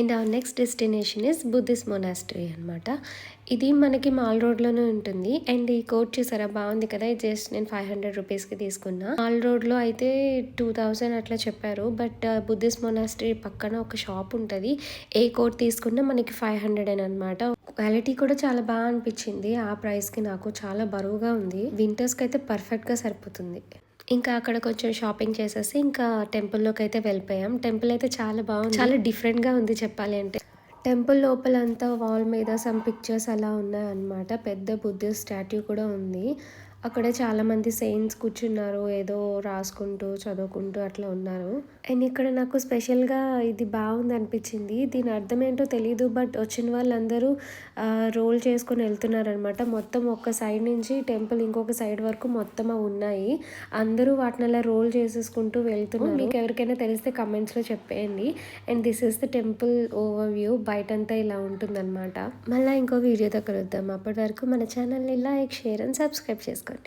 And our next destination is Buddhist monastery అనమాట. ఇది మనకి మాల్ రోడ్లోనే ఉంటుంది. అండ్ ఈ కోట్ చూసారా బాగుంది కదా, ఇది జస్ట్ నేను 500 రూపీస్కి తీసుకున్నా. మాల్ రోడ్లో అయితే 2000 అట్లా చెప్పారు. బట్ బుద్ధిస్ట్ మొనాస్టరీ పక్కన ఒక షాప్ ఉంటుంది. ఏ కోట్ తీసుకున్నా మనకి 500 అనమాట. క్వాలిటీ కూడా చాలా బాగా అనిపించింది. ఆ ప్రైస్కి నాకు చాలా బరువుగా ఉంది. వింటర్స్కి అయితే పర్ఫెక్ట్గా సరిపోతుంది. ఇంకా అక్కడ కొంచెం షాపింగ్ చేసేసి ఇంకా టెంపుల్లోకి అయితే వెళ్ళిపోయాం. టెంపుల్ అయితే చాలా బాగుంది, చాలా డిఫరెంట్గా ఉంది చెప్పాలి అంటే. టెంపుల్ లోపలంతా వాల్ మీద సమ్ పిక్చర్స్ అలా ఉన్నాయన్నమాట. పెద్ద బుద్ధిస్ట్ స్టాట్యూ కూడా ఉంది. అక్కడ చాలామంది సెయింట్స్ కూర్చున్నారు, ఏదో రాసుకుంటూ చదువుకుంటూ అట్లా ఉన్నారు. అండ్ ఇక్కడ నాకు స్పెషల్గా ఇది బాగుంది అనిపించింది. దీని అర్థం ఏంటో తెలీదు, బట్ వచ్చిన వాళ్ళందరూ రోల్ చేసుకొని వెళ్తున్నారనమాట. మొత్తం ఒక సైడ్ నుంచి టెంపుల్ ఇంకొక సైడ్ వరకు మొత్తం అవి ఉన్నాయి. అందరూ వాటిని అలా రోల్ చేసేసుకుంటూ వెళ్తున్నారు. మీకు ఎవరికైనా తెలిస్తే కమెంట్స్లో చెప్పేయండి. And this is the temple overview. బయటంతా ఇలా ఉంటుందన్నమాట. మళ్ళీ ఇంకో వీడియోతో కలుద్దాం. అప్పటి వరకు మన ఛానల్ని లైక్, షేర్ అండ్ సబ్స్క్రైబ్ చేసుకోండి.